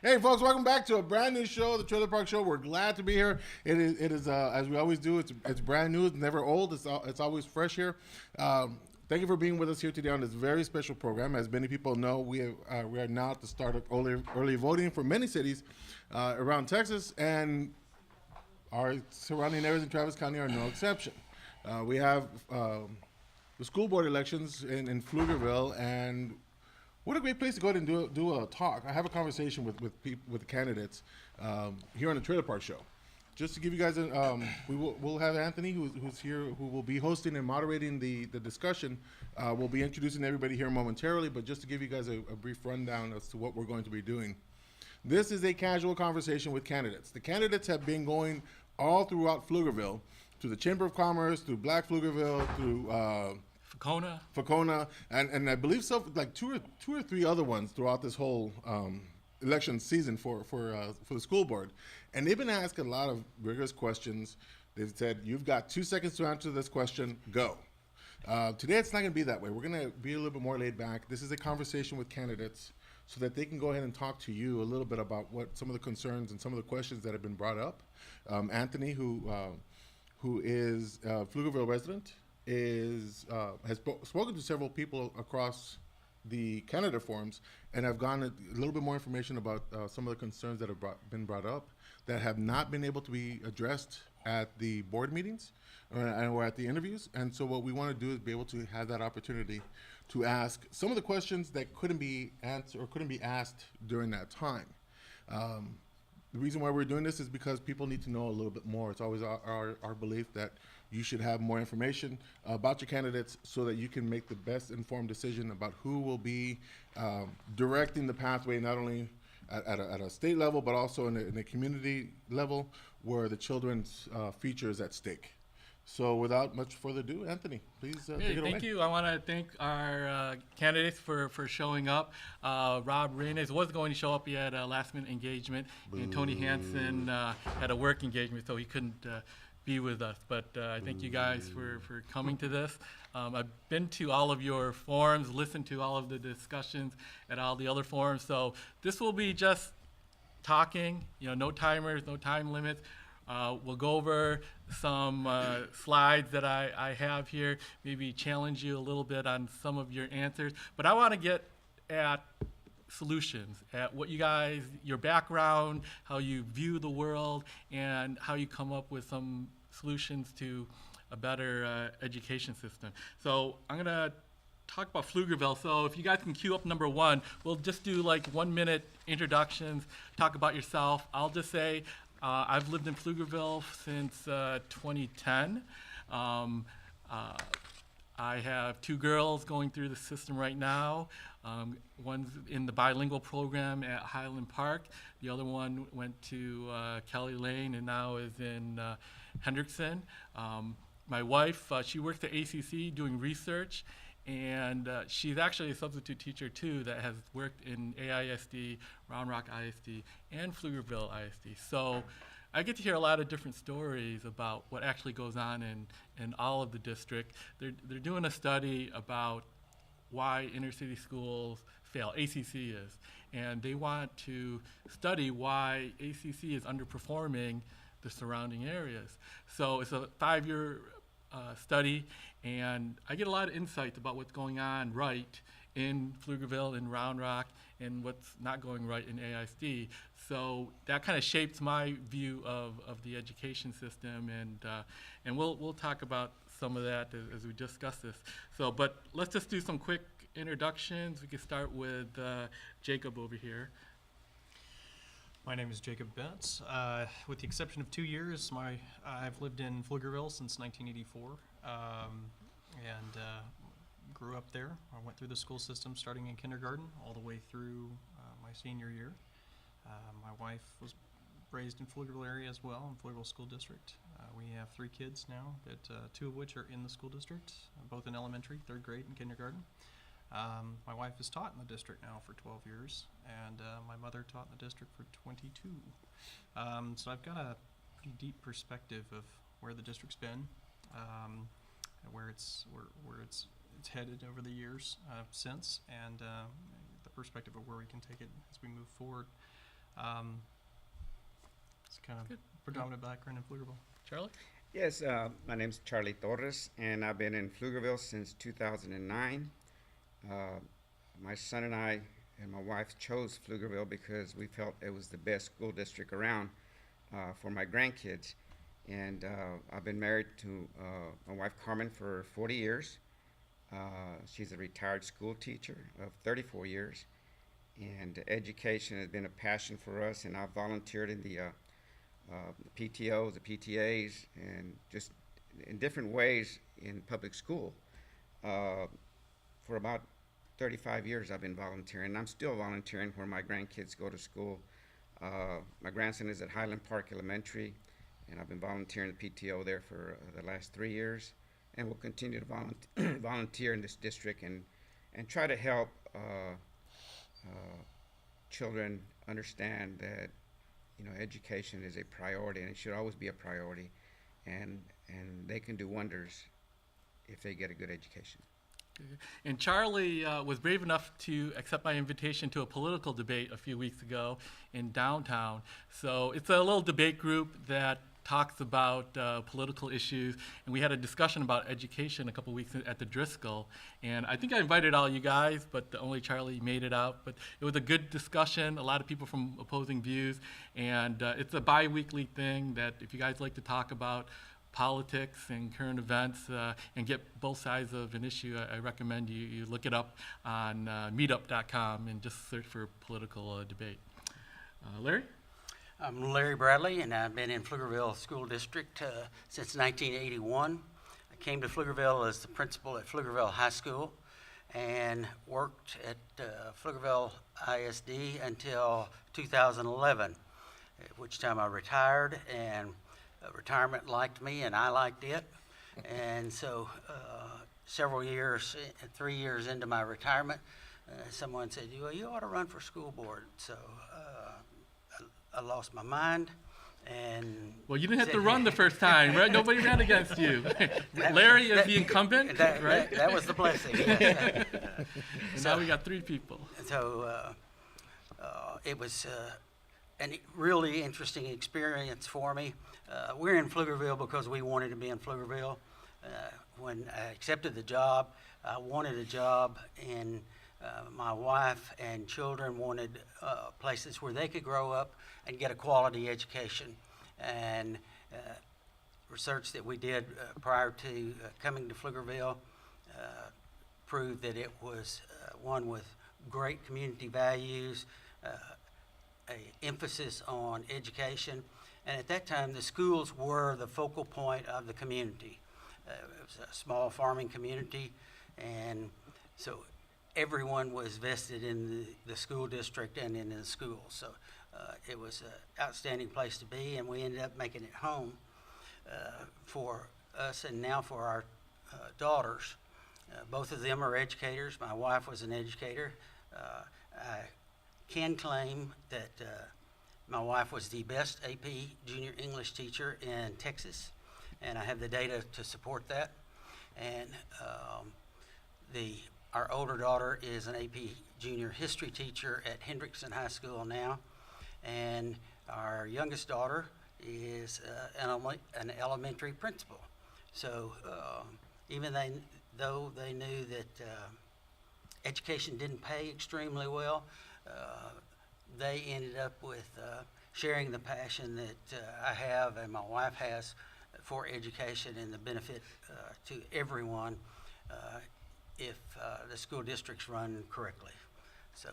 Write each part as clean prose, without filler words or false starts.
Hey, folks, welcome back to a brand new show, the Trailer Park Show. We're glad to be here. It is as we always do, it's brand new. It's never old. It's always fresh here. Thank you for being with us here today on this very special program. As many people know, we are now at the start of early voting for many cities around Texas, and our surrounding areas in Travis County are no exception. We have the school board elections in Pflugerville, and what a great place to go ahead and do a talk. I have a conversation with the candidates here on the Trailer Park Show. Just to give you guys, we'll have Anthony, who's here, who will be hosting and moderating the discussion. We'll be introducing everybody here momentarily, but just to give you guys a brief rundown as to what we're going to be doing. This is a casual conversation with candidates. The candidates have been going all throughout Pflugerville, through the Chamber of Commerce, through Black Pflugerville, through Facona, and I believe like two or three other ones throughout this whole election season for the school board, and they've been asked a lot of rigorous questions. They've said, "You've got 2 seconds to answer this question. Go." Today, it's not going to be that way. We're going to be a little bit more laid back. This is a conversation with candidates, so that they can go ahead and talk to you a little bit about what some of the concerns and some of the questions that have been brought up. Anthony, who is a Pflugerville resident, has spoken to several people across the candidate forums, and have gotten a little bit more information about some of the concerns that have been brought up that have not been able to be addressed at the board meetings or at the interviews. And so what we want to do is be able to have that opportunity to ask some of the questions that couldn't be answered or couldn't be asked during that time. The reason why we're doing this is because people need to know a little bit more. It's always our belief that you should have more information about your candidates so that you can make the best informed decision about who will be directing the pathway, not only at a state level, but also in a community level where the children's future is at stake. So without much further ado, Anthony, please take it away. Thank you. I want to thank our candidates for showing up. Rob Reynes was going to show up. He had a last-minute engagement, and Tony Hanson had a work engagement, so he couldn't be with us. But I thank you guys for coming to this. I've been to all of your forums, listened to all of the discussions at all the other forums. So this will be just talking, no timers, no time limits. We'll go over some slides that I have here, maybe challenge you a little bit on some of your answers. But I want to get at solutions, at what you guys, your background, how you view the world, and how you come up with some solutions to a better education system. So I'm going to talk about Pflugerville. So if you guys can queue up number 1, we'll just do like 1-minute introductions, talk about yourself. I'll just say, I've lived in Pflugerville since 2010. I have 2 girls going through the system right now. One's in the bilingual program at Highland Park. The other one went to Kelly Lane and now is in Hendrickson. My wife, she works at ACC doing research, and she's actually a substitute teacher too that has worked in AISD, Round Rock ISD, and Pflugerville ISD. So I get to hear a lot of different stories about what actually goes on in all of the district. They're doing a study about why inner city schools fail, ACC is, and they want to study why ACC is underperforming the surrounding areas. So it's a 5-year study, and I get a lot of insights about what's going on right in Pflugerville and Round Rock and what's not going right in AISD. So that kind of shapes my view of the education system, and we'll talk about some of that as we discuss this. So, but let's just do some quick introductions. We can start with Jacob over here. My name is Jacob Betz. With the exception of 2 years, I've lived in Pflugerville since 1984, and grew up there. I went through the school system starting in kindergarten all the way through my senior year. My wife was raised in Pflugerville area as well, in Pflugerville School District. We have 3 kids now, 2 of which are in the school district, both in elementary, 3rd grade, and kindergarten. My wife has taught in the district now for 12 years, and my mother taught in the district for 22. So I've got a pretty deep perspective of where the district's been, and where it's headed over the years since, and the perspective of where we can take it as we move forward. It's kind of predominant background in Pflugerville. Charlie? Yes, my name's Charlie Torres, and I've been in Pflugerville since 2009. My son and I and my wife chose Pflugerville because we felt it was the best school district around for my grandkids. And I've been married to my wife Carmen for 40 years. She's a retired school teacher of 34 years. And education has been a passion for us, and I've volunteered in the PTOs, the PTAs, and just in different ways in public school. For about 35 years I've been volunteering. I'm still volunteering where my grandkids go to school. My grandson is at Highland Park Elementary, and I've been volunteering the PTO there for the last 3 years, and will continue to volunteer in this district and try to help children understand that education is a priority, and it should always be a priority, and they can do wonders if they get a good education. And Charlie was brave enough to accept my invitation to a political debate a few weeks ago in downtown. So it's a little debate group that talks about political issues, and we had a discussion about education a couple weeks at the Driscoll, and I think I invited all you guys, but only Charlie made it out. But it was a good discussion, a lot of people from opposing views, and it's a bi-weekly thing that if you guys like to talk about politics and current events and get both sides of an issue, I recommend you look it up on meetup.com and just search for political debate. Larry? I'm Larry Bradley, and I've been in Pflugerville School District since 1981. I came to Pflugerville as the principal at Pflugerville High School and worked at Pflugerville ISD until 2011, at which time I retired, and retirement liked me and I liked it. And so several years, 3 years into my retirement, someone said, well, you ought to run for school board. So I lost my mind, and well, you didn't have to run the first time, right? Nobody ran against you. Larry is the incumbent, right? That was the blessing. Yes. And now we got 3 people. So it was a really interesting experience for me. We're in Pflugerville because we wanted to be in Pflugerville. When I accepted the job, I wanted a job in my wife and children wanted places where they could grow up and get a quality education. And research that we did prior to coming to Pflugerville proved that it was one with great community values, a emphasis on education. And at that time, the schools were the focal point of the community. It was a small farming community, and so everyone was vested in the school district and in the schools. So it was an outstanding place to be, and we ended up making it home for us and now for our daughters. Both of them are educators. My wife was an educator. I can claim that my wife was the best AP junior English teacher in Texas, and I have the data to support that. And our older daughter is an AP junior history teacher at Hendrickson High School now, and our youngest daughter is an elementary principal. So even though they knew that education didn't pay extremely well, they ended up with sharing the passion that I have and my wife has for education and the benefit to everyone if the school district's run correctly. So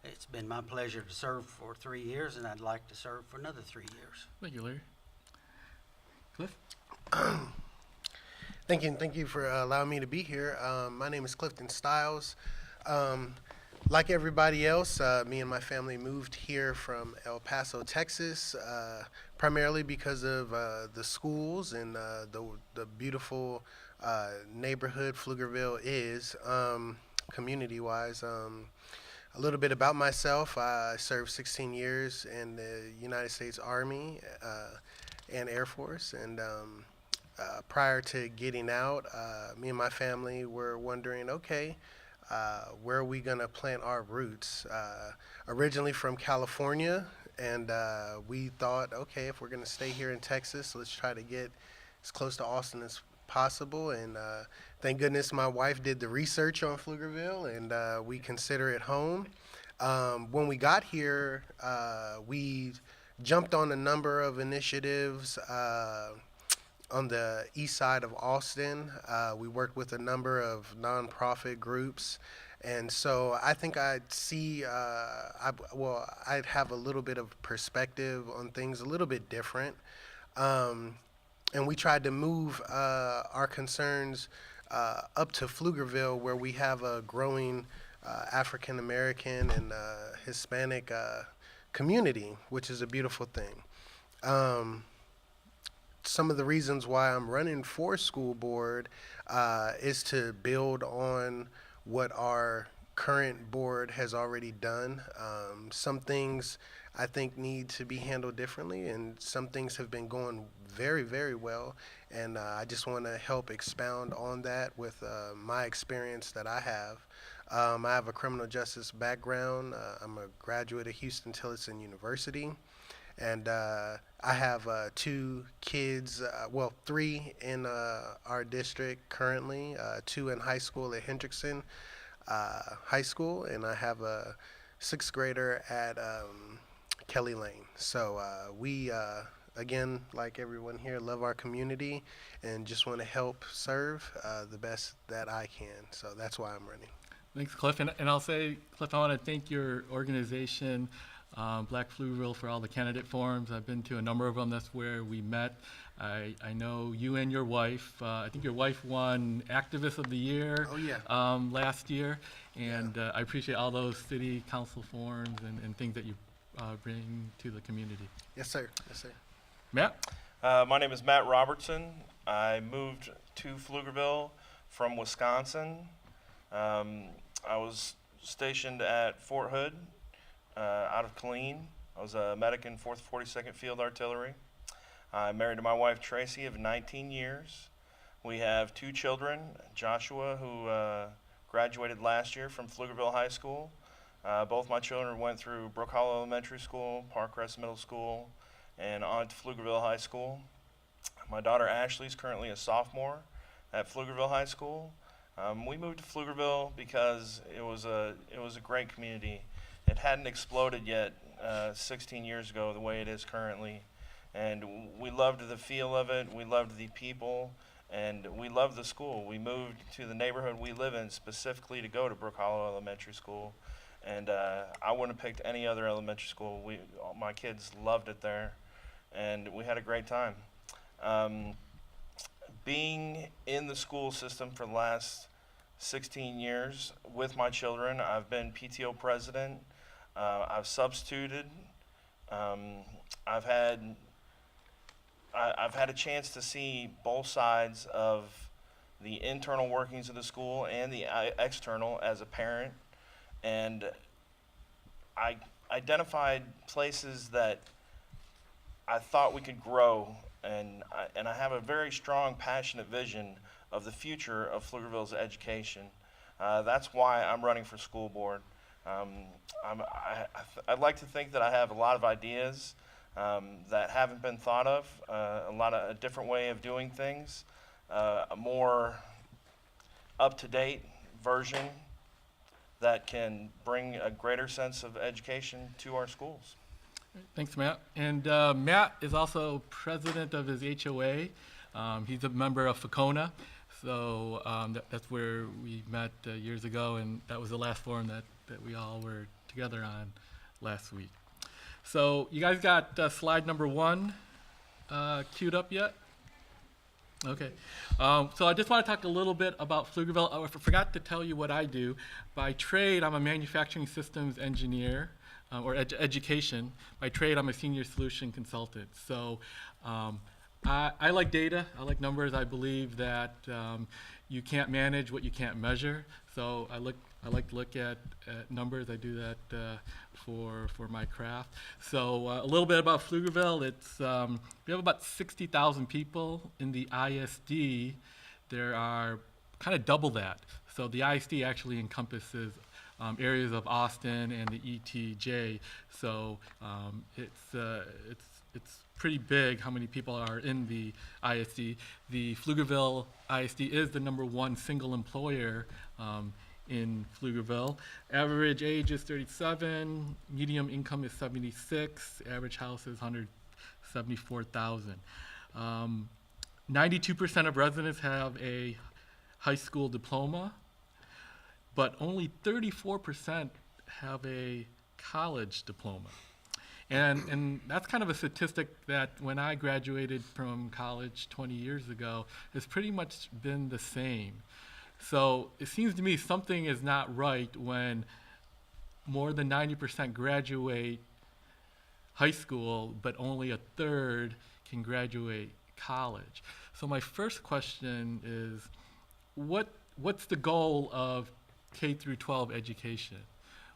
it's been my pleasure to serve for 3 years, and I'd like to serve for another 3 years. Thank you, Larry. Cliff? Thank you for allowing me to be here. My name is Clifton Stiles. Like everybody else, me and my family moved here from El Paso, Texas, primarily because of the schools and the beautiful neighborhood Pflugerville is, community-wise. A little bit about myself. I served 16 years in the United States Army and Air Force, and prior to getting out, me and my family were wondering, okay, where are we going to plant our roots? Originally from California, and we thought, okay, if we're going to stay here in Texas, let's try to get as close to Austin as possible. And thank goodness my wife did the research on Pflugerville, and we consider it home. When we got here, we jumped on a number of initiatives on the east side of Austin. We worked with a number of nonprofit groups. And so I think I'd see, I'd have a little bit of perspective on things a little bit different. And we tried to move our concerns up to Pflugerville, where we have a growing African American and Hispanic community, which is a beautiful thing. Some of the reasons why I'm running for school board is to build on what our current board has already done. Some things I think need to be handled differently, and some things have been going very, very well. And I just want to help expound on that with my experience that I have. I have a criminal justice background. I'm a graduate of Houston-Tillotson University. And I have 2 kids, well, 3 in our district currently, 2 in high school at Hendrickson High School, and I have a 6th grader at Kelly Lane. So we, again, like everyone here, love our community and just want to help serve the best that I can. So that's why I'm running. Thanks, Cliff. And I'll say, Cliff, I want to thank your organization, Black Pflugerville, for all the candidate forums. I've been to a number of them. That's where we met. I know you and your wife. I think your wife won Activist of the Year last year. And I appreciate all those city council forums and things that you bring to the community. Yes, sir. Yes, sir. Matt? My name is Matt Robertson. I moved to Pflugerville from Wisconsin. I was stationed at Fort Hood out of Killeen. I was a medic in 4th 42nd Field Artillery. I'm married to my wife Tracy of 19 years. We have 2 children, Joshua, who graduated last year from Pflugerville High School. Both my children went through Brook Hollow Elementary School, Parkrest Middle School, and on to Pflugerville High School. My daughter Ashley is currently a sophomore at Pflugerville High School. We moved to Pflugerville because it was a great community. It hadn't exploded yet 16 years ago the way it is currently, and we loved the feel of it. We loved the people, and we loved the school. We moved to the neighborhood we live in specifically to go to Brook Hollow Elementary School, and I wouldn't have picked any other elementary school. My kids loved it there, and we had a great time. Being in the school system for the last 16 years with my children, I've been PTO president, I've substituted, I've had a chance to see both sides of the internal workings of the school and the external as a parent, and I identified places that I thought we could grow. And I have a very strong, passionate vision of the future of Pflugerville's education. That's why I'm running for school board. I'd like to think that I have a lot of ideas that haven't been thought of, a different way of doing things, a more up-to-date version that can bring a greater sense of education to our schools. Thanks, Matt. And Matt is also president of his HOA. He's a member of FACONA. So that's where we met years ago, and that was the last forum that we all were together on last week. So you guys got slide number 1 queued up yet? Okay. So I just want to talk a little bit about Pflugerville. I forgot to tell you what I do. By trade, I'm a manufacturing systems engineer. Or education. By trade, I'm a senior solution consultant. So I like data. I like numbers. I believe that you can't manage what you can't measure. So I like to look at numbers. I do that for my craft. So a little bit about Pflugerville. We have about 60,000 people in the ISD. There are kind of double that. So the ISD actually encompasses areas of Austin and the ETJ. So it's pretty big how many people are in the ISD. The Pflugerville ISD is the #1 single employer in Pflugerville. Average age is 37, medium income is 76, average house is 174,000. 92% of residents have a high school diploma, but only 34% have a college diploma. And that's kind of a statistic that when I graduated from college 20 years ago has pretty much been the same. So it seems to me something is not right when more than 90% graduate high school, but only a third can graduate college. So my first question is, what's the goal of K through 12 education?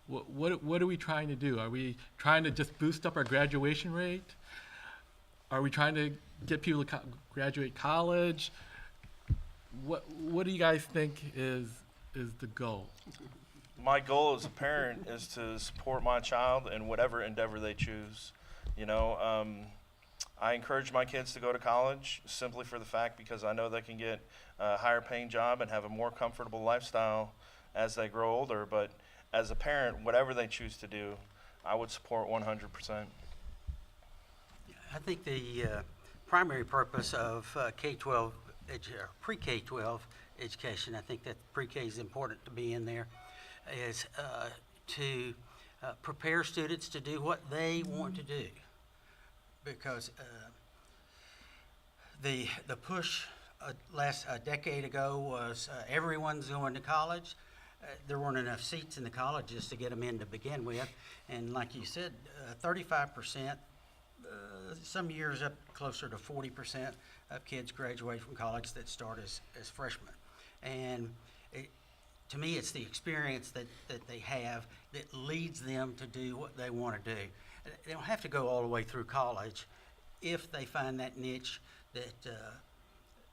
What are we trying to do? Are we trying to just boost up our graduation rate? Are we trying to get people to graduate college? What do you guys think is the goal? My goal as a parent is to support my child in whatever endeavor they choose. You know, I encourage my kids to go to college simply for the fact because I know they can get a higher paying job and have a more comfortable lifestyle as they grow older. But as a parent, whatever they choose to do, I would support 100%. I think the primary purpose of K-12, pre-K-12 education, I think that pre-K is important to be in there, is to prepare students to do what they want to do. Because the push a decade ago was everyone's going to college. There weren't enough seats in the colleges to get them in to begin with. And like you said, 35%, some years up closer to 40% of kids graduate from college that start as freshmen. And to me, it's the experience that they have that leads them to do what they want to do. They don't have to go all the way through college if they find that niche that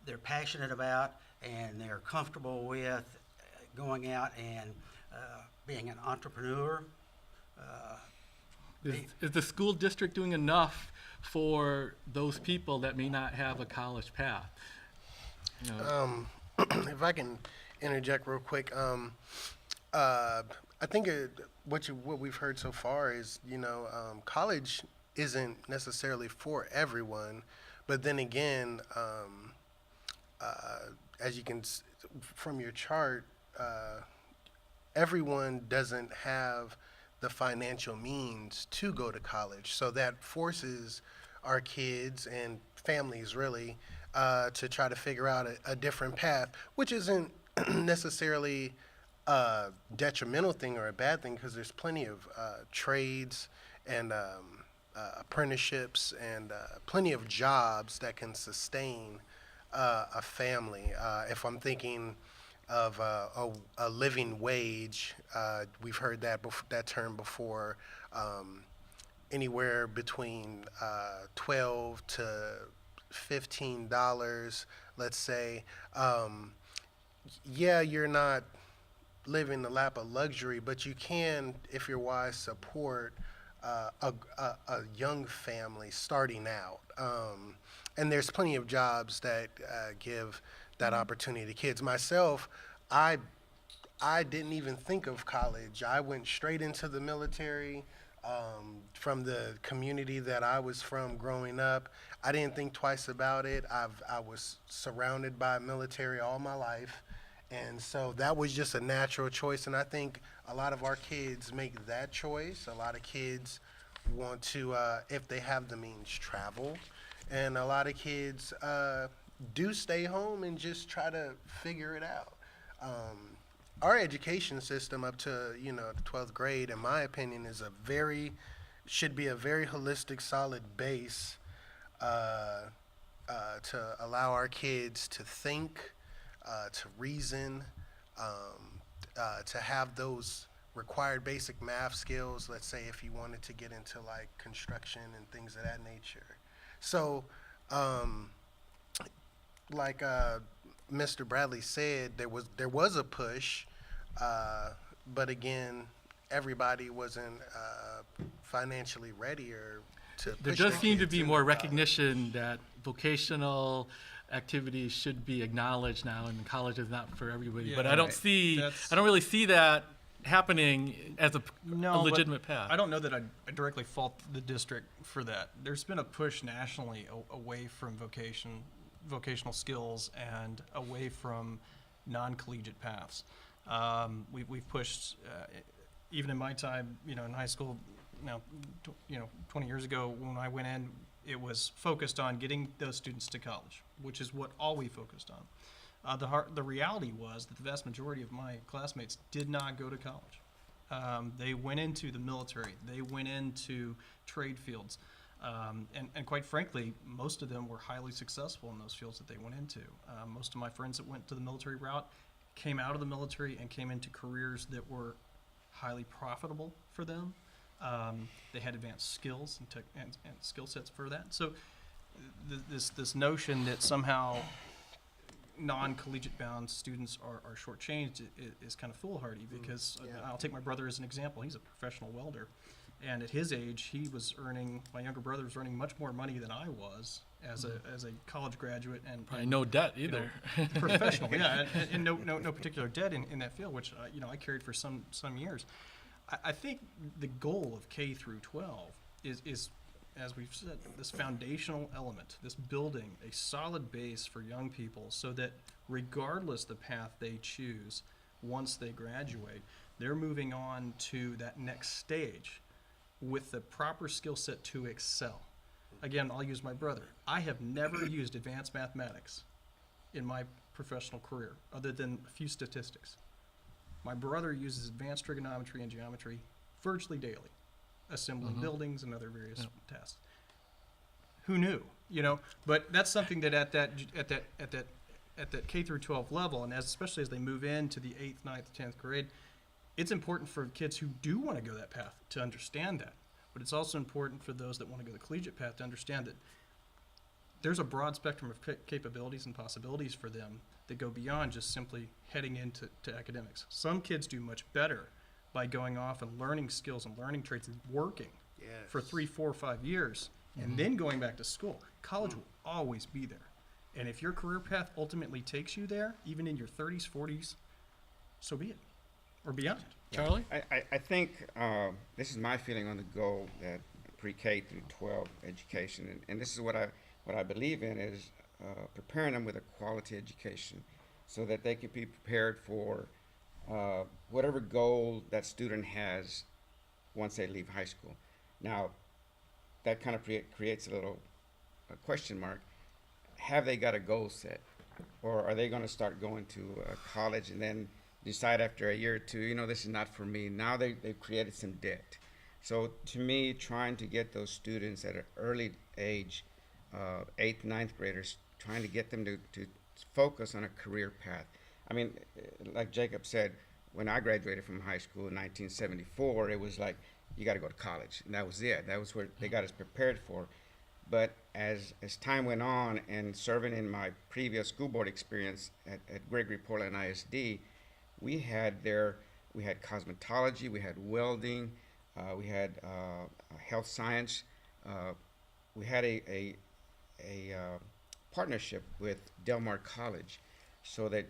they're passionate about and they're comfortable with going out and being an entrepreneur. Is the school district doing enough for those people that may not have a college path? You know, If I can interject real quick, I think what we've heard so far is, college isn't necessarily for everyone, but then again, as you can from your chart, everyone doesn't have the financial means to go to college, so that forces our kids and families really to try to figure out a different path, which isn't necessarily a detrimental thing or a bad thing, because there's plenty of trades and apprenticeships and plenty of jobs that can sustain a family. If I'm thinking of a living wage, we've heard that term before, anywhere between $12 to $15, let's say. Yeah, you're not living the lap of luxury, but you can, if you're wise, support a young family starting out. And there's plenty of jobs that give that opportunity to kids. Myself, I didn't even think of college. I went straight into the military. From the community that I was from growing up, I didn't think twice about it. I was surrounded by military all my life, and so that was just a natural choice. And I think a lot of our kids make that choice. A lot of kids want to, if they have the means, travel, and a lot of kids do stay home and just try to figure it out. Our education system up to the 12th grade, in my opinion, should be a very holistic, solid base to allow our kids to think, to reason, to have those required basic math skills. Let's say if you wanted to get into like construction and things of that nature. So, Mr. Bradley said, there was a push, but again, everybody wasn't financially ready or to There push does their seem to kids be into more college. recognition that vocational activities should be acknowledged now, and college is not for everybody. But Yeah, I don't right. see, That's- I don't really see that happening as a No, but legitimate path. I don't know that I directly fault the district for that. There's been a push nationally away from vocational skills and away from non-collegiate paths. We've pushed, even in my time, in high school, 20 years ago when I went in, it was focused on getting those students to college, which is what all we focused on. The reality was that the vast majority of my classmates did not go to college. They went into the military. They went into trade fields. And quite frankly, most of them were highly successful in those fields that they went into. Most of my friends that went to the military route came out of the military and came into careers that were highly profitable for them. They had advanced skills and skill sets for that. So this notion that somehow non-collegiate bound students are shortchanged is kind of foolhardy, because Yeah. I'll take my brother as an example. He's a professional welder, and at his age, my younger brother was earning much more money than I was as a college graduate and Probably no debt you know, either. professional, yeah, and no particular debt in that field, which I carried for some years. I think the goal of K through 12 is, as we've said, this foundational element, this building a solid base for young people, so that regardless the path they choose, once they graduate, they're moving on to that next stage with the proper skill set to excel. Again, I'll use my brother. I have never used advanced mathematics in my professional career, other than a few statistics. My brother uses advanced trigonometry and geometry virtually daily, assembling buildings and other various tasks. Who knew? But that's something that at that K through 12 level, and especially as they move into the 8th, 9th, 10th grade, it's important for kids who do want to go that path to understand that. But it's also important for those that want to go the collegiate path to understand that there's a broad spectrum of capabilities and possibilities for them that go beyond just simply heading into academics. Some kids do much better by going off and learning skills and learning trades and working for 3, 4, 5 years, and then going back to school. College will always be there. And if your career path ultimately takes you there, even in your 30s, 40s, so be it, or beyond. Charlie? I think this is my feeling on the goal that pre-K through 12 education, and this is what I believe in, is preparing them with a quality education so that they can be prepared for whatever goal that student has once they leave high school. Now, that kind of creates a little question mark. Have they got a goal set? Or are they going to start going to college and then decide after a year or two, this is not for me? Now they've created some debt. So to me, trying to get those students at an early age, 8th, 9th graders, trying to get them to focus on a career path. I mean, like Jacob said, when I graduated from high school in 1974, it was like, you got to go to college. And that was it. That was what they got us prepared for. But as time went on, and serving in my previous school board experience at Gregory Portland ISD, we had cosmetology, we had welding, we had health science. We had a partnership with Del Mar College, so that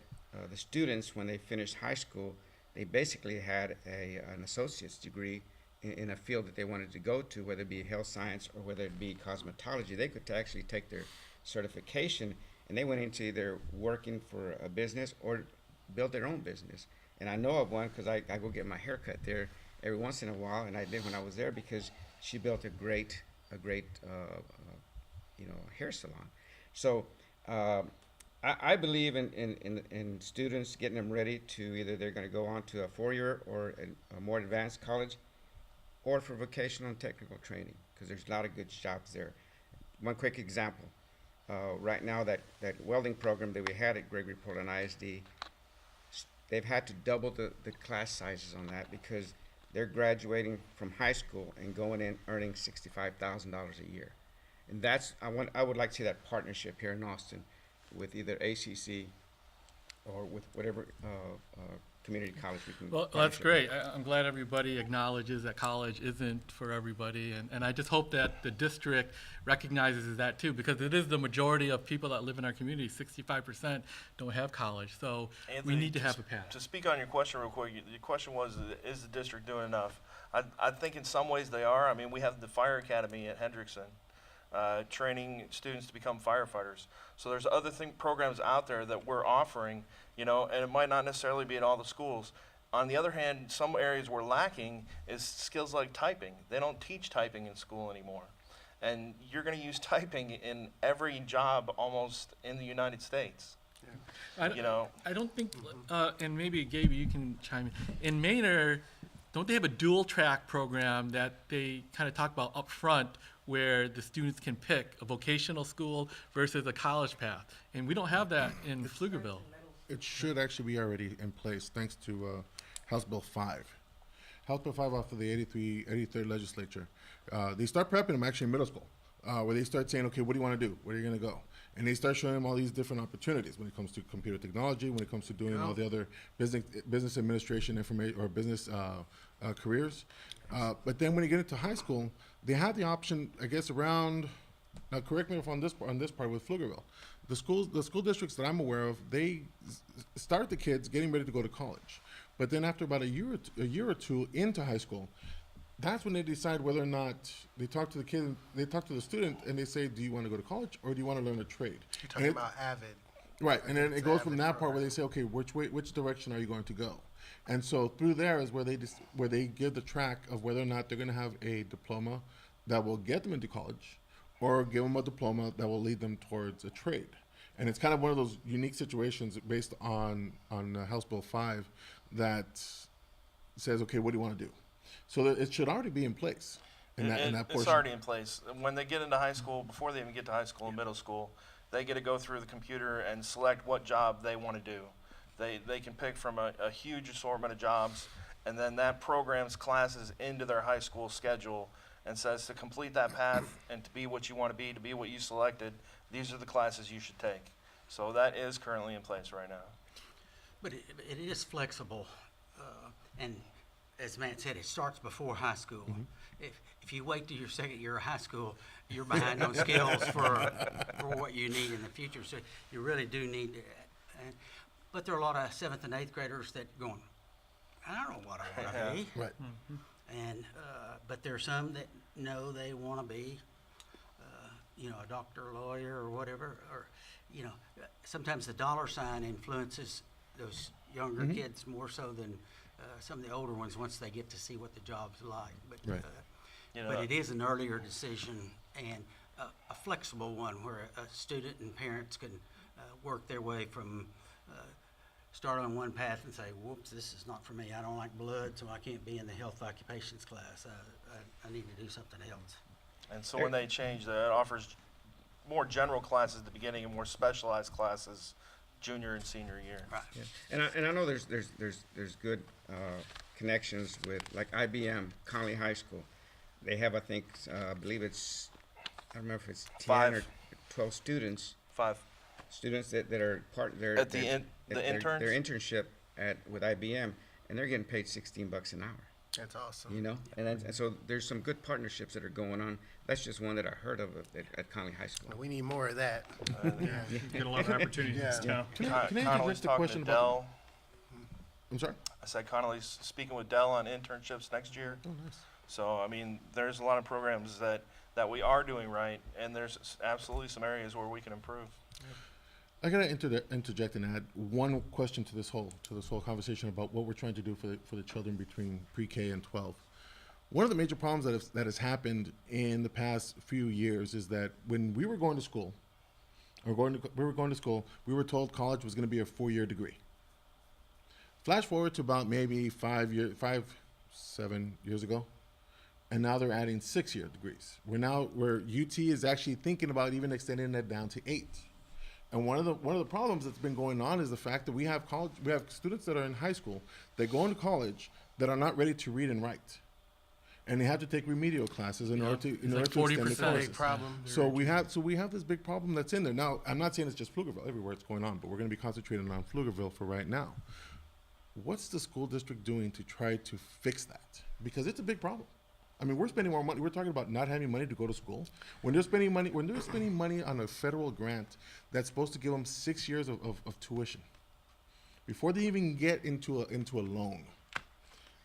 the students, when they finished high school, they basically had an associate's degree in a field that they wanted to go to, whether it be health science or whether it be cosmetology. They could actually take their certification, and they went into either working for a business or build their own business. And I know of one because I go get my hair cut there every once in a while, and I did when I was there, because she built a great hair salon. So I believe in students, getting them ready to either they're going to go on to a 4-year or a more advanced college, or for vocational and technical training, because there's a lot of good jobs there. One quick example, right now that welding program that we had at Gregory Portland ISD, they've had to double the class sizes on that, because they're graduating from high school and going in earning $65,000 a year. And I would like to see that partnership here in Austin with either ACC or with whatever community college we can. Well, that's partnership great. I'm glad everybody acknowledges that college isn't for everybody, and I just hope that the district recognizes that too, because it is the majority of people that live in our community. 65% don't have college, so we Anthony, need to have a path. To speak on your question real quick, your question was, is the district doing enough? I think in some ways they are. I mean, we have the fire academy at Hendrickson, training students to become firefighters. So there's other programs out there that we're offering, you know, and it might not necessarily be at all the schools. On the other hand, some areas we're lacking is skills like typing. They don't teach typing in school anymore. And you're going to use typing in every job almost in the United States. You know, I don't think, and maybe Gabe, you can chime in. In Maynard, don't they have a dual track program that they kind of talk about up front, where the students can pick a vocational school versus a college path? And we don't have that in Pflugerville. It should actually be already in place, thanks to House Bill 5. House Bill 5 off of the 83rd legislature. They start prepping them actually in middle school, where they start saying, okay, what do you want to do? Where are you going to go? And they start showing them all these different opportunities when it comes to computer technology, when it comes to doing all the other business administration information or business careers. But then when you get into high school, they have the option, I guess, around, now correct me if on this part with Pflugerville, the school districts that I'm aware of, they start the kids getting ready to go to college. But then after about a year or two into high school, that's when they decide whether or not they talk to the kid, they talk to the student, and they say, do you want to go to college or do you want to learn a trade? You're talking about Avid. Right, and then it goes from Avid that part where program. they say, okay, which direction are you going to go? And so through there is where they give the track of whether or not they're going to have a diploma that will get them into college, or give them a diploma that will lead them towards a trade. And it's kind of one of those unique situations based on House Bill 5 that says, okay, what do you want to do? So that it should already be in place in that portion. It's already in place. When they get into high school, before they even get to high school and middle school, they get to go through the computer and select what job they want to do. They can pick from a huge assortment of jobs, and then that programs classes into their high school schedule and says to complete that path and to be what you want to be what you selected, these are the classes you should take. So that is currently in place right now. But it is flexible, and as Matt said, it starts before high school. If you wait till your second year of high school, you're behind on skills for what you need in the future. So you really do need that. But there are a lot of 7th and 8th graders that going, I don't know what I want to be. Right. And but there are some that know they want to be, a doctor, lawyer, or whatever. Or, sometimes the dollar sign influences those younger kids more so than some of the older ones once they get to see what the job's like. But Right. but it is an earlier decision and a flexible one where a student and parents can work their way from start on one path and say, whoops, this is not for me. I don't like blood, so I can't be in the health occupations class. I need to do something else. And so when they change that, it offers more general classes at the beginning and more specialized classes junior and senior year. Right. Yeah. And I know there's good connections with like IBM, Conley High School. They have, I think, I believe it's, I don't remember if it's 10 5. or 12 students 5. that are part their At the interns? their internship with IBM, and they're getting paid $16 an hour. That's awesome. And so there's some good partnerships that are going on. That's just one that I heard of at Conley High School. We need more of that. Get a lot of opportunities in this town. Can I Connolly's interject a talking question to about? Dell. I'm sorry. I said Connolly's speaking with Dell on internships next year. Oh, nice. So, I mean, there's a lot of programs that we are doing right, and there's absolutely some areas where we can improve. I gotta interject and add one question to this whole conversation about what we're trying to do for the children between pre-K and 12. One of the major problems that has happened in the past few years is that when we were going to school, we were told college was going to be a 4-year degree. Flash forward to about maybe 7 years ago, and now they're adding 6-year degrees. Where UT is actually thinking about even extending that down to 8. And one of the problems that's been going on is the fact that we have students that are in high school that go into college that are not ready to read and write. and they have to take remedial classes in Yeah, order to it's like extend the 40%. courses. Big problem. So we have this big problem that's in there. Now, I'm not saying it's just Pflugerville, everywhere it's going on, but we're going to be concentrating on Pflugerville for right now. What's the school district doing to try to fix that? Because it's a big problem. I mean, we're spending more money. We're talking about not having money to go to school. When they're spending money on a federal grant that's supposed to give them 6 years of tuition before they even get into a loan,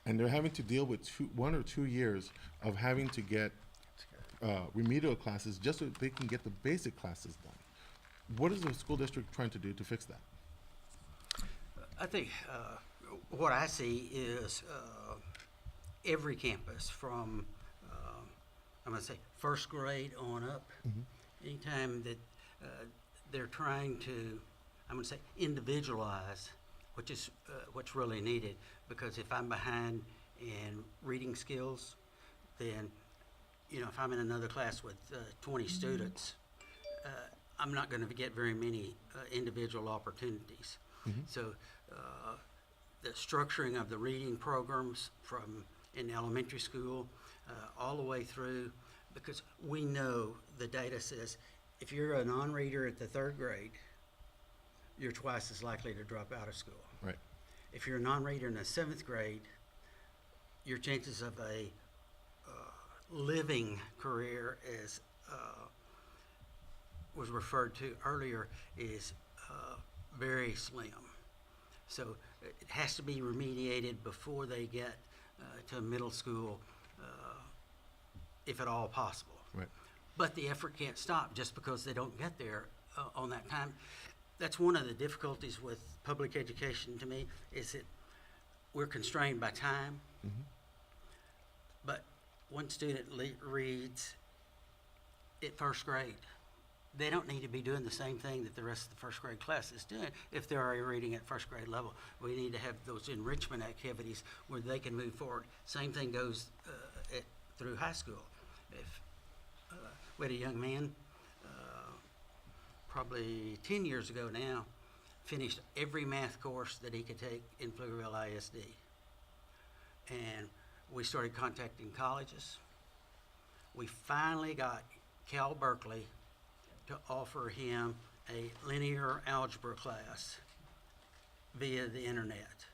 and they're having to deal with 1 or 2 years of having to get remedial classes just so they can get the basic classes done. What is the school district trying to do to fix that? I think what I see is every campus from, I'm going to say, first grade on up, anytime that they're trying to, I'm going to say, individualize, which is what's really needed. Because if I'm behind in reading skills, then, if I'm in another class with 20 students, I'm not going to get very many individual opportunities. So the structuring of the reading programs from in elementary school all the way through, because we know the data says if you're a non-reader at the 3rd grade, you're twice as likely to drop out of school. Right. If you're a non-reader in the 7th grade, your chances of a living career, as was referred to earlier, is very slim. So it has to be remediated before they get to middle school, if at all possible. Right. But the effort can't stop just because they don't get there on that time. That's one of the difficulties with public education to me, is that we're constrained by time. But one student reads at 1st grade. They don't need to be doing the same thing that the rest of the 1st grade class is doing if they're already reading at 1st grade level. We need to have those enrichment activities where they can move forward. Same thing goes through high school. If we had a young man, probably 10 years ago now, finished every math course that he could take in Pflugerville ISD. And we started contacting colleges. We finally got Cal Berkeley to offer him a linear algebra class via the internet.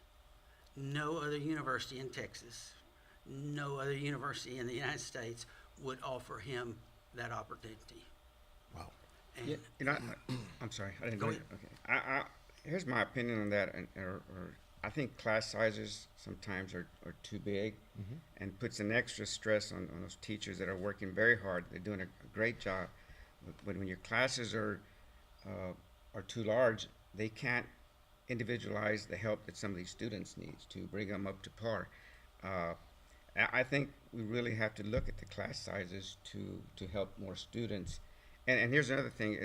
No other university in Texas, no other university in the United States would offer him that opportunity. Wow. And Yeah, I'm sorry, I didn't Go know. ahead. Okay, here's my opinion on that, or I think class sizes sometimes are too big, and puts an extra stress on those teachers that are working very hard. They're doing a great job, but when your classes are too large, they can't individualize the help that some of these students need to bring them up to par. I think we really have to look at the class sizes to help more students. And here's another thing: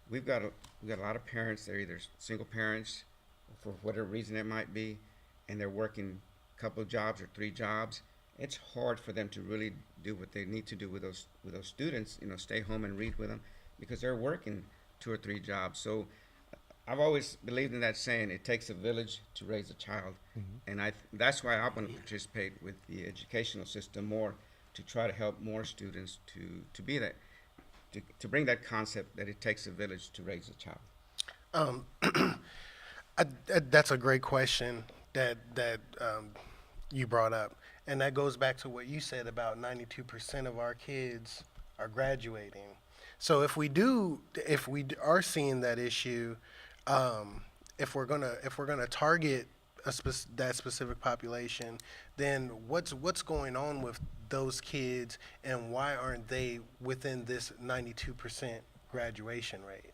we've got a lot of parents that are either single parents, for whatever reason it might be, and they're working a couple of jobs or 3 jobs. It's hard for them to really do what they need to do with those students. Stay home and read with them, because they're working 2 or 3 jobs. So I've always believed in that saying: it takes a village to raise a child, and that's why I want to participate with the educational system more, to try to help more students to be that. To bring that concept that it takes a village to raise a child. That's a great question that you brought up, and that goes back to what you said about 92% of our kids are graduating. So if we are seeing that issue, if we're gonna target that specific population, then what's going on with those kids, and why aren't they within this 92% graduation rate?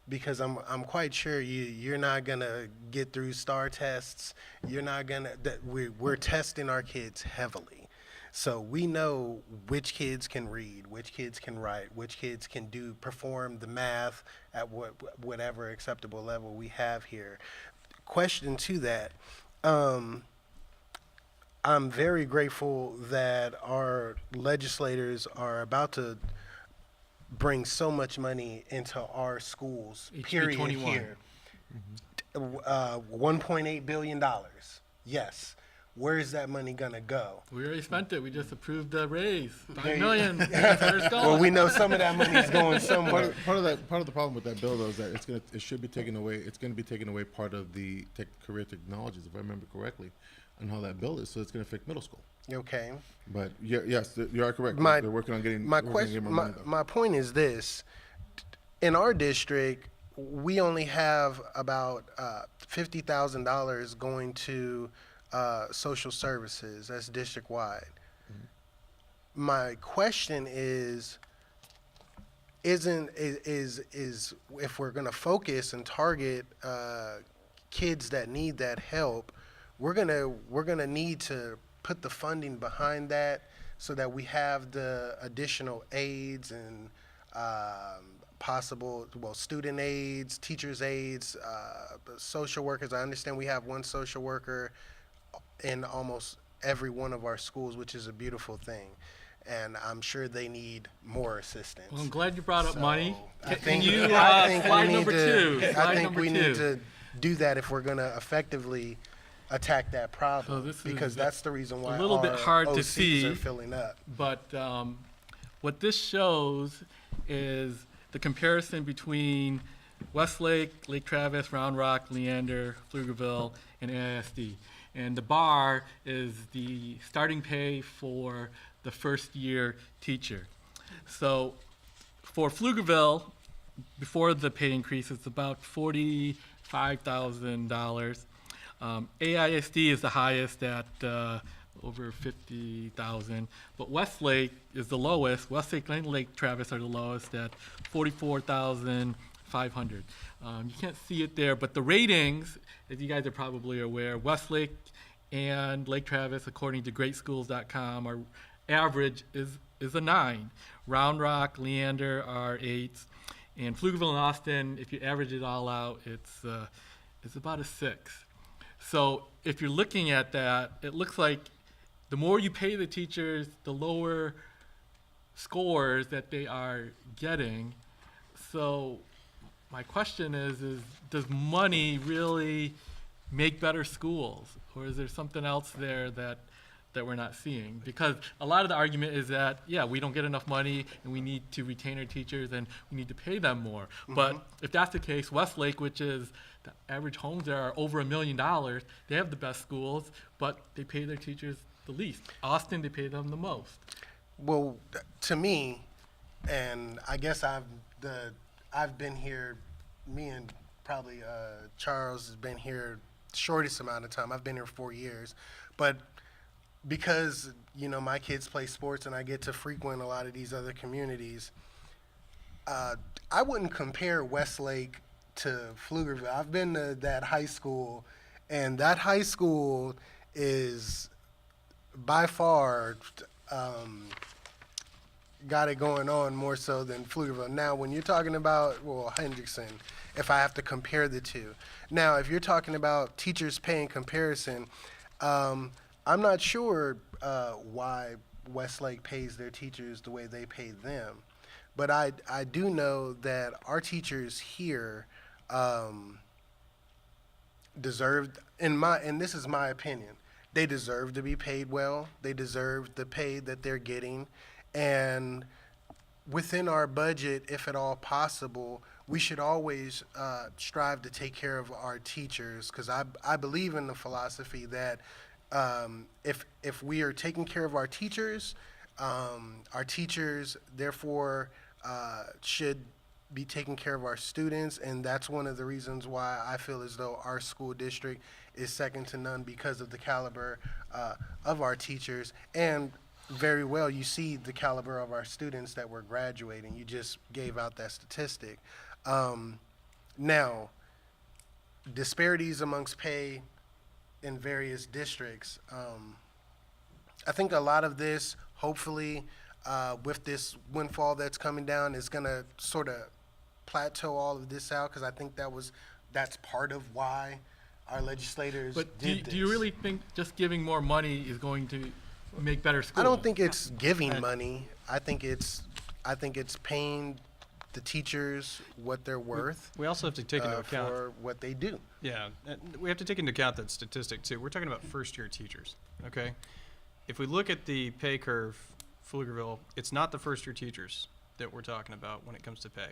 Because I'm quite sure you're not gonna get through STAR tests. We're testing our kids heavily, so we know which kids can read, which kids can write, which kids can perform the math at whatever acceptable level we have here. Question to that. I'm very grateful that our legislators are about to bring so much money into our schools, HB period, 21. here. $1.8 billion, yes. where is that money gonna go? We already spent it. We just approved the raise, There $5 you- million. That's where it's going. Well, we know some of that money is going somewhere. Part of the problem with that bill though is that it should be taken away. It's going to be taking away part of the career technologies, if I remember correctly, and how that bill is. So it's going to affect middle school. Okay. But yes, you are correct. My- They're working on getting My more question, money, though. my point is this: in our district, we only have about $50,000 going to social services. That's district wide. My question is if we're going to focus and target kids that need that help, we're gonna need to put the funding behind that so that we have the additional aides and possible student aides, teachers aides, social workers. I understand we have one social worker in almost every one of our schools, which is a beautiful thing. And I'm sure they need more assistance. Well, I'm glad you brought up money. I Can think, you, I think slide we need number to, two. I Slide think number we two. need to do that if we're going to effectively attack that problem, So this is because that's the reason why a little bit our hard to OCs see. are filling up. But what this shows is the comparison between Westlake, Lake Travis, Round Rock, Leander, Pflugerville, and AISD. And the bar is the starting pay for the first year teacher. So for Pflugerville, before the pay increase, it's about $45,000. AISD is the highest at over 50,000, but Westlake is the lowest. Westlake and Lake Travis are the lowest at 44,500. You can't see it there, but the ratings, as you guys are probably aware, Westlake and Lake Travis, according to greatschools.com, our average is a 9. Round Rock, Leander are 8s, and Pflugerville and Austin, if you average it all out, it's about a 6. So if you're looking at that, it looks like the more you pay the teachers, the lower scores that they are getting. So my question is does money really make better schools? Or is there something else there that we're not seeing? Because a lot of the argument is that, yeah, we don't get enough money and we need to retain our teachers and we need to pay them more. But if that's the case, Westlake, which is the average homes there are over $1 million, they have the best schools, but they pay their teachers the least. Austin, they pay them the most. Well, to me, and I guess I've been here, me and probably Charles has been here shortest amount of time. I've been here 4 years, but because my kids play sports and I get to frequent a lot of these other communities, I wouldn't compare Westlake to Pflugerville. I've been to that high school, and that high school is by far got it going on more so than Pflugerville. Now, when you're talking about, Hendrickson, if I have to compare the two. Now, if you're talking about teachers pay in comparison, I'm not sure why Westlake pays their teachers the way they pay them. But I do know that our teachers here deserve, and this is my opinion, they deserve to be paid well. They deserve the pay that they're getting. And within our budget, if at all possible, we should always strive to take care of our teachers, because I believe in the philosophy that if we are taking care of our teachers therefore should be taking care of our students, and that's one of the reasons why I feel as though our school district is second to none, because of the caliber of our teachers, and very well you see the caliber of our students that were graduating. You just gave out that statistic. Now, disparities amongst pay in various districts. I think a lot of this, hopefully, with this windfall that's coming down, is going to sort of plateau all of this out, because I think that's part of why our legislators But did this. do you really think just giving more money is going to make better schools? I don't think it's giving money. I think it's paying the teachers what they're worth We also have to take into account. for what they do. Yeah, we have to take into account that statistic too. We're talking about first-year teachers, okay? If we look at the pay curve, Pflugerville, it's not the first-year teachers that we're talking about when it comes to pay.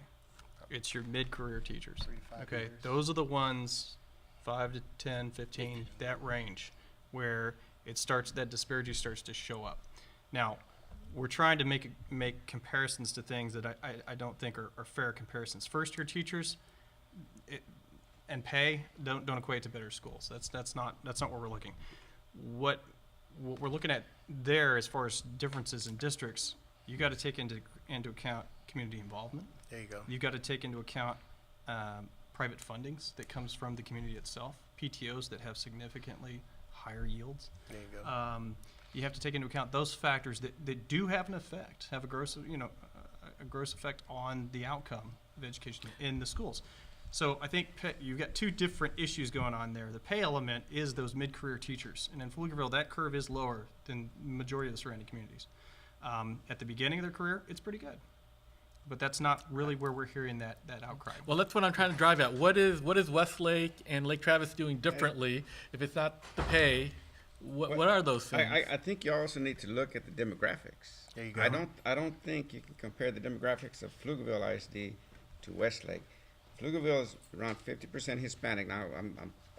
It's your mid-career teachers, 3 to 5 okay? years. Those are the ones, 5 to 10, 15, that range, where that disparity starts to show up. Now, we're trying to make comparisons to things that I don't think are fair comparisons. First-year teachers, and pay don't equate to better schools. That's not where we're looking. What we're looking at there, as far as differences in districts, you got to take into account community involvement. There you go. You got to take into account private fundings that comes from the community itself, PTOs that have significantly higher yields. There you go. You have to take into account those factors that do have an effect, have a gross effect on the outcome of education in the schools. So I think you've got two different issues going on there. The pay element is those mid-career teachers, and in Pflugerville, that curve is lower than the majority of the surrounding communities. At the beginning of their career, it's pretty good, but that's not really where we're hearing that outcry. Well, that's what I'm trying to drive at. What is Westlake and Lake Travis doing differently? If it's not the pay, what are those things? I think you also need to look at the demographics. There you go. I don't think you can compare the demographics of Pflugerville ISD to Westlake. Pflugerville is around 50% Hispanic. Now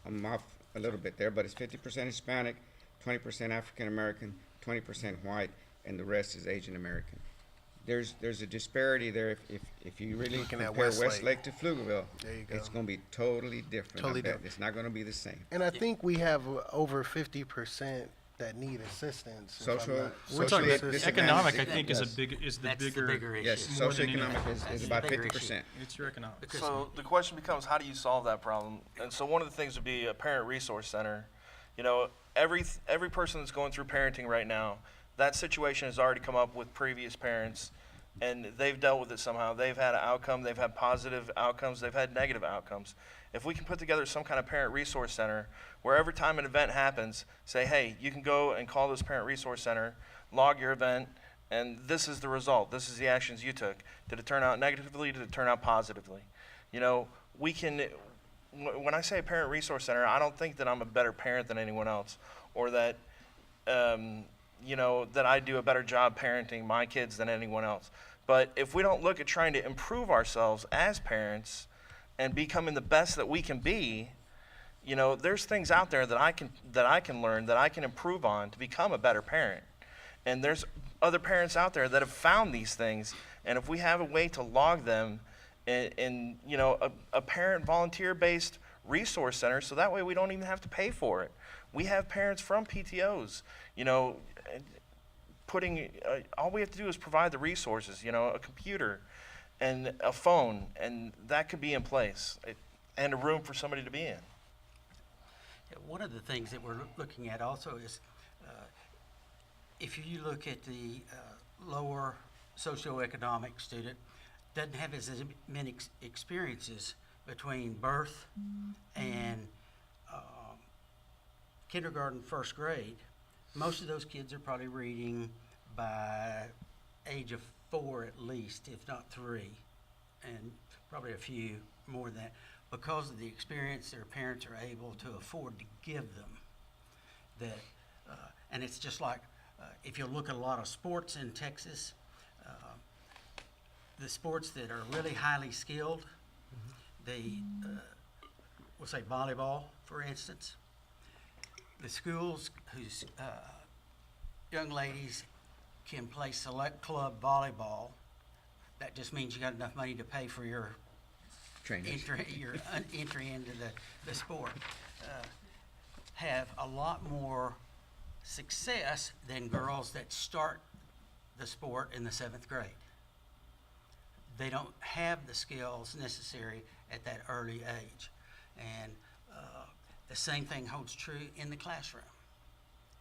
I'm off a little bit there, but it's 50% Hispanic, 20% African American, 20% white, and the rest is Asian American. There's a disparity there. If you really Looking at compare Westlake. Westlake to Pflugerville, There you go. it's going to be totally different. Totally I bet. different. It's not going to be the same. And I think we have over 50% that need assistance. if I'm Social- not- We're talking socially about disadvantaged. economic, I think, Yes. is the That's the bigger. bigger issue. Yes, More than anything. socioeconomic That's is the about bigger issue. 50%. It's your economics. So the question becomes, how do you solve that problem? And so one of the things would be a parent resource center. You know, every person that's going through parenting right now, that situation has already come up with previous parents, and they've dealt with it somehow. They've had an outcome, they've had positive outcomes, they've had negative outcomes. If we can put together some kind of parent resource center where every time an event happens, say, hey, you can go and call this parent resource center, log your event, and this is the result. This is the actions you took. Did it turn out negatively? Did it turn out positively? You know, we can, when I say parent resource center, I don't think that I'm a better parent than anyone else, or that, you know, that I do a better job parenting my kids than anyone else. But if we don't look at trying to improve ourselves as parents and becoming the best that we can be, you know, there's things out there that I can learn, that I can improve on to become a better parent. And there's other parents out there that have found these things, and if we have a way to log them in you know, a parent volunteer-based resource center, so that way we don't even have to pay for it. We have parents from PTOs, you know, putting, all we have to do is provide the resources, you know, a computer and a phone, and that could be in place, and a room for somebody to be in. Yeah, one of the things that we're looking at also is, if you look at the lower socioeconomic student, doesn't have as many experiences between birth and kindergarten, first grade. Most of those kids are probably reading by age of 4 at least, if not 3, and probably a few more than that, because of the experience their parents are able to afford to give them. That, and it's just like, if you look at a lot of sports in Texas, the sports that are really highly skilled, we'll say volleyball, for instance, the schools whose young ladies can play select club volleyball, that just means you got enough money to pay for your Trainers. entry into the sport, have a lot more success than girls that start the sport in the 7th grade. They don't have the skills necessary at that early age. And the same thing holds true in the classroom.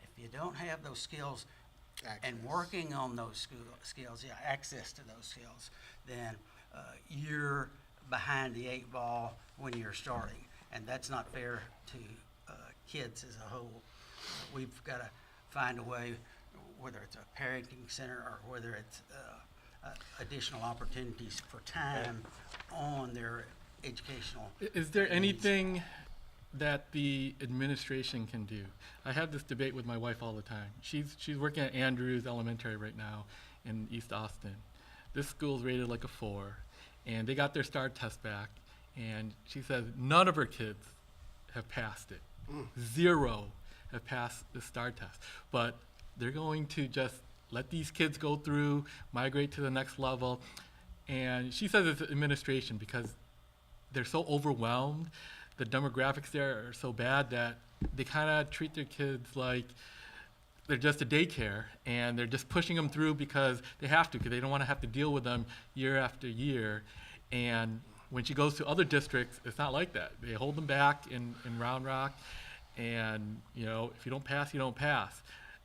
If you don't have those skills and working on those skills, access to those skills, then you're behind the 8 ball when you're starting. And that's not fair to kids as a whole. We've got to find a way, whether it's a parenting center or whether it's additional opportunities for time on their educational. Is there needs. anything that the administration can do? I have this debate with my wife all the time. She's working at Andrews Elementary right now in East Austin. This school's rated like a 4, and they got their STAR test back, and she says none of her kids have passed it. 0 have passed the STAR test. But they're going to just let these kids go through, migrate to the next level. And she says it's administration because they're so overwhelmed. The demographics there are so bad that they kind of treat their kids like they're just a daycare, and they're just pushing them through because they have to, because they don't want to have to deal with them year after year. And when she goes to other districts, it's not like that. They hold them back in Round Rock, and you know, if you don't pass, you don't pass.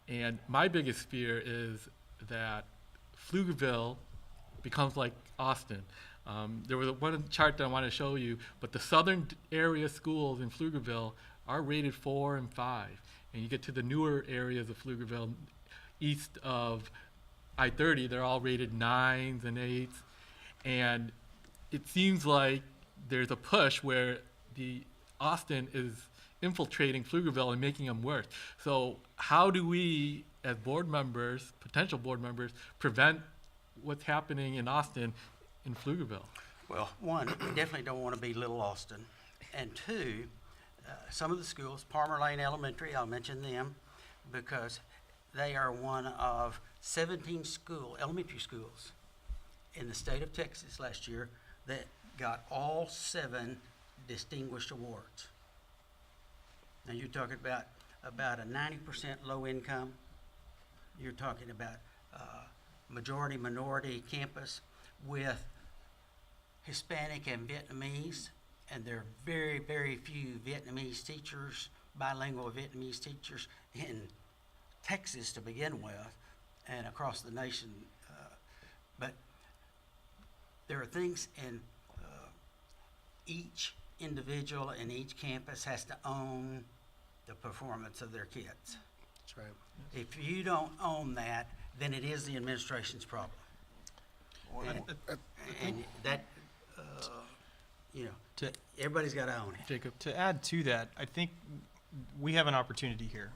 And my biggest fear is that Pflugerville becomes like Austin. There was one chart that I want to show you, but the southern area schools in Pflugerville are rated 4 and 5. And you get to the newer areas of Pflugerville, east of I-30, they're all rated 9s and 8s. And it seems like there's a push where the Austin is infiltrating Pflugerville and making them worse. So how do we, as board members, potential board members, prevent what's happening in Austin in Pflugerville? Well, one, we definitely don't want to be Little Austin. And two, some of the schools, Palmer Lane Elementary, I'll mention them because they are one of 17 elementary schools in the state of Texas last year that got all 7 distinguished awards. Now you're talking about a 90% low income. You're talking about majority minority campus with Hispanic and Vietnamese, and there are very, very few Vietnamese teachers, bilingual Vietnamese teachers in Texas to begin with, and across the nation. But there are things in each individual and each campus has to own the performance of their kids. That's right. If you don't own that, then it is the administration's problem. And that, you know, everybody's got to own it. Jacob? To add to that, I think we have an opportunity here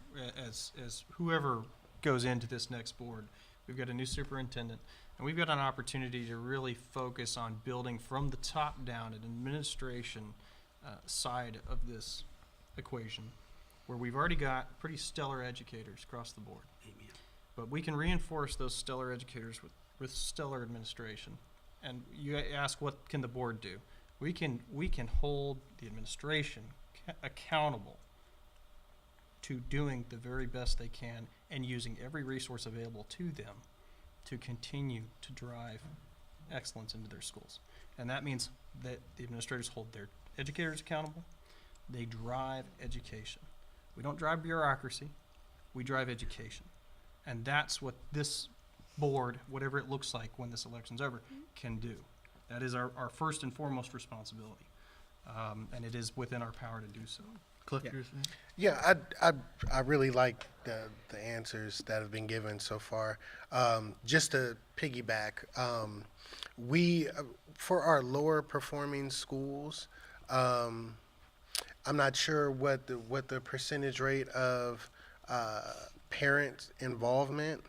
as whoever goes into this next board. We've got a new superintendent, and we've got an opportunity to really focus on building from the top down an administration side of this equation, where we've already got pretty stellar educators across the board. Amen. But we can reinforce those stellar educators with stellar administration. And you ask, what can the board do? We can hold the administration accountable to doing the very best they can and using every resource available to them to continue to drive excellence into their schools. And that means that the administrators hold their educators accountable. They drive education. We don't drive bureaucracy, we drive education. And that's what this board, whatever it looks like when this election's over, can do. That is our first and foremost responsibility. And it is within our power to do so. Cliff, Yeah. you're saying? Yeah, I really like the answers that have been given so far. Just to piggyback, we for our lower performing schools, I'm not sure what the percentage rate of parent involvement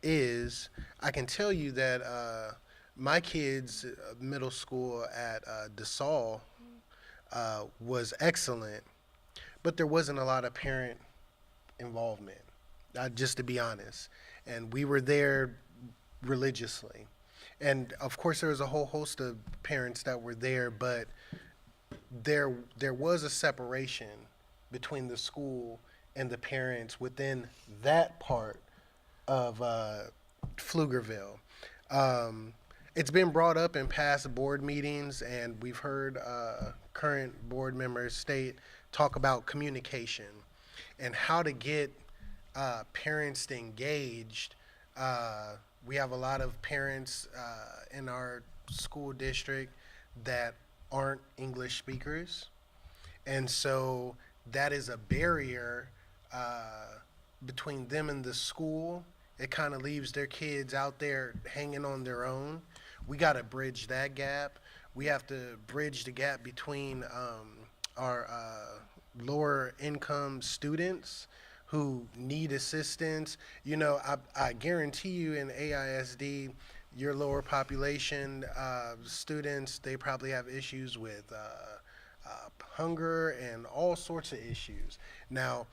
is. I can tell you that my kids' middle school at DeSalle was excellent, but there wasn't a lot of parent involvement, just to be honest. And we were there religiously. And of course, there was a whole host of parents that were there, but there was a separation between the school and the parents within that part of Pflugerville. It's been brought up in past board meetings, and we've heard current board members talk about communication and how to get parents engaged. We have a lot of parents in our school district that aren't English speakers, and so that is a barrier between them and the school it kind of leaves their kids out there hanging on their own. We got to bridge that gap. We have to bridge the gap between our lower income students who need assistance. You know, I guarantee you in AISD, your lower population students, they probably have issues with hunger and all sorts of issues. Now,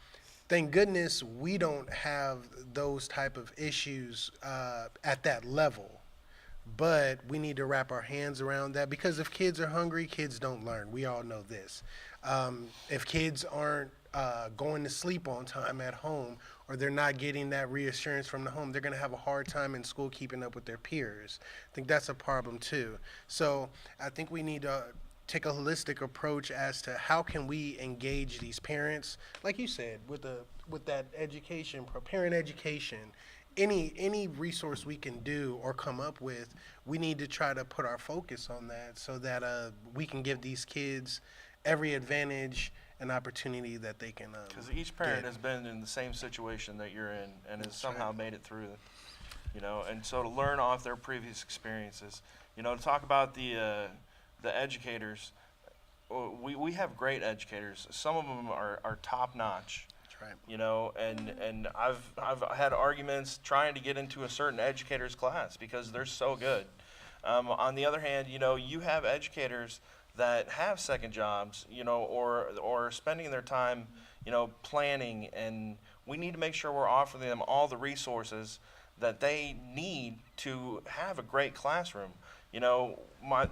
thank goodness we don't have those type of issues at that level. But we need to wrap our hands around that, because if kids are hungry, kids don't learn. We all know this. If kids aren't going to sleep on time at home, or they're not getting that reassurance from the home, they're going to have a hard time in school keeping up with their peers. I think that's a problem too. So I think we need to take a holistic approach as to how can we engage these parents, like you said, with that education, parent education. Any resource we can do or come up with, we need to try to put our focus on that, so that we can give these kids every advantage and opportunity that they can Because each parent get. has been in the same situation that you're in and has That's somehow right. made it through it, you know, and so to learn off their previous experiences, you know, to talk about the educators, we have great educators. Some of them are top notch. That's right. You know, and I've had arguments trying to get into a certain educator's class because they're so good. On the other hand, you know, you have educators that have second jobs, you know, or spending their time, you know, planning, and we need to make sure we're offering them all the resources that they need to have a great classroom. You know,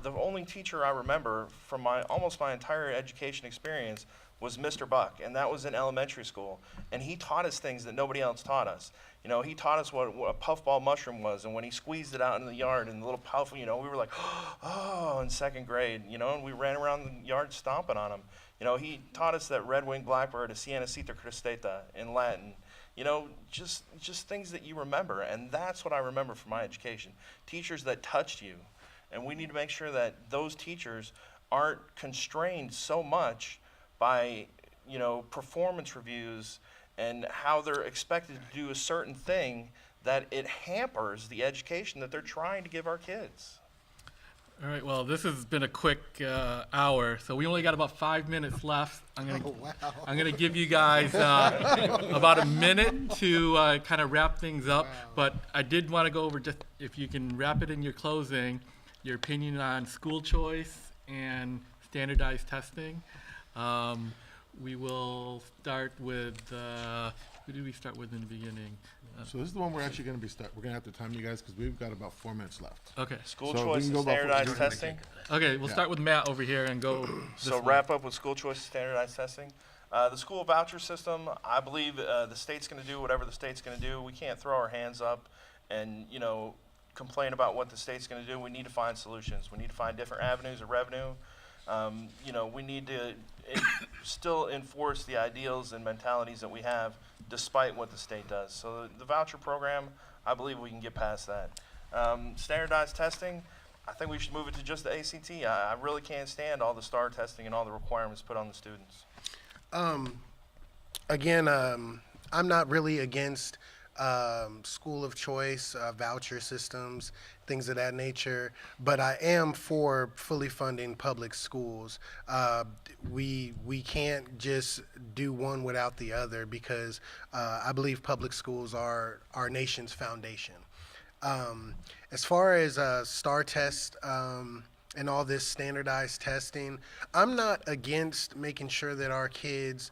the only teacher I remember from almost my entire education experience was Mr. Buck, and that was in elementary school. And he taught us things that nobody else taught us. You know, he taught us what a puffball mushroom was, and when he squeezed it out in the yard and the little puff, you know, we were like, oh, in second grade, you know, and we ran around the yard stomping on him. You know, he taught us that red-winged blackbird is Siena Cita cristata in Latin. You know, just things that you remember, and that's what I remember from my education. Teachers that touched you, and we need to make sure that those teachers aren't constrained so much by, you know, performance reviews and how they're expected to do a certain thing that it hampers the education that they're trying to give our kids. All right, well, this has been a quick hour, so we only got about 5 minutes left. I'm gonna give you guys about a minute to kind of wrap things up, but I did want to go over, just if you can wrap it in your closing, your opinion on school choice and standardized testing. We will start with, who did we start with in the beginning? So this is the one we're actually going to we're going to have to time you guys because we've got about 4 minutes left. Okay, School So we choice can and go about standardized testing. okay, we'll Yeah. start with Matt over here and go. So this wrap up with school choice and standardized testing. The school voucher system, I believe the state's going to do whatever the state's going to do. We can't throw our hands up and, you know, complain about what the state's going to do. We need to find solutions. We need to find different avenues of revenue. You know, we need to still enforce the ideals and mentalities that we have despite what the state does. So the voucher program, I believe we can get past that. Standardized testing, I think we should move it to just the ACT. I really can't stand all the STAR testing and all the requirements put on the students. Again, I'm not really against school of choice, voucher systems, things of that nature, but I am for fully funding public schools. We can't just do one without the other, because I believe public schools are our nation's foundation. As far as STAR test and all this standardized testing, I'm not against making sure that our kids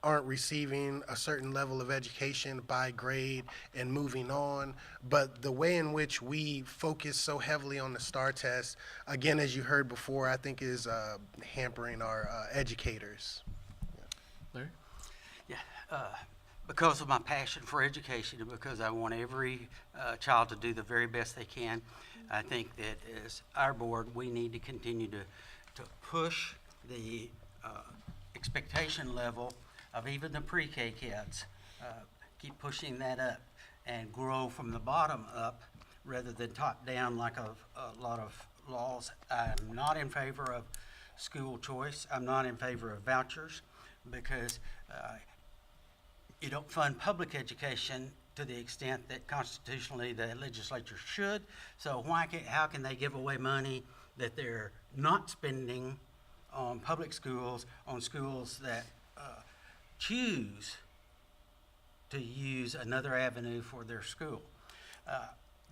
aren't receiving a certain level of education by grade and moving on. But the way in which we focus so heavily on the STAR test, again, as you heard before, I think is hampering our educators. Larry? Yeah, because of my passion for education and because I want every child to do the very best they can, I think that as our board, we need to continue to push the expectation level of even the pre-K kids, keep pushing that up and grow from the bottom up rather than top down like a lot of laws. I'm not in favor of school choice. I'm not in favor of vouchers, because you don't fund public education to the extent that constitutionally the legislature should. So how can they give away money that they're not spending on public schools, on schools that choose to use another avenue for their school?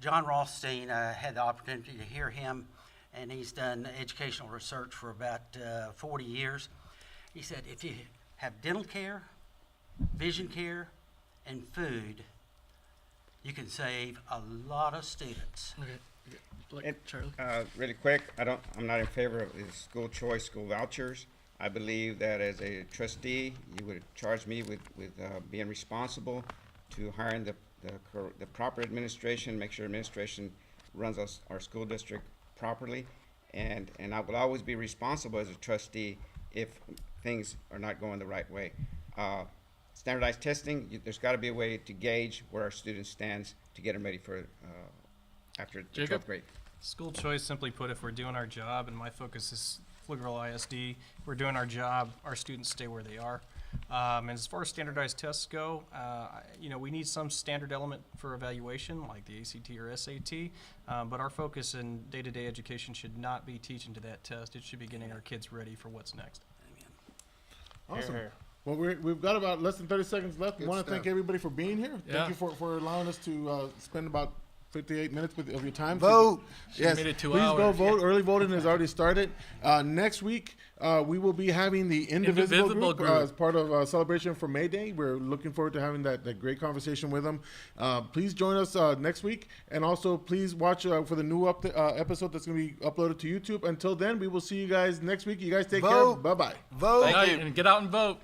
John Rothstein, I had the opportunity to hear him, and he's done educational research for about 40 years. He said, if you have dental care, vision care, and food, you can save a lot of students. Okay. Like And, Charlie? Really quick, I'm not in favor of the school choice, school vouchers. I believe that as a trustee, you would charge me with being responsible to hiring the proper administration, make sure administration runs our school district properly. And I will always be responsible as a trustee if things are not going the right way. Standardized testing, there's got to be a way to gauge where our student stands to get them ready for after the Jacob? 12th grade. School choice, simply put, if we're doing our job, and my focus is Pflugerville ISD, if we're doing our job, our students stay where they are. And as far as standardized tests go, we need some standard element for evaluation, like the ACT or SAT, but our focus in day-to-day education should not be teaching to that test. It should be getting our kids ready for what's next. Awesome. Here. Well, we've got about less than 30 seconds left. We Good want to thank stuff. everybody for being here. Yeah. Thank you for allowing us to spend about 58 minutes of your time. Vote. Yes. made it 2 Please go hours. vote. Early voting has already started. Next week, we will be having the Indivisible Indivisible group, group. as part of celebration for May Day. We're looking forward to having that great conversation with them. Please join us next week. And also, please watch for the new episode that's going to be uploaded to YouTube. Until then, we will see you guys next week. You guys take care. Vote. Bye-bye. Vote. Thank Night, you. and get out and vote.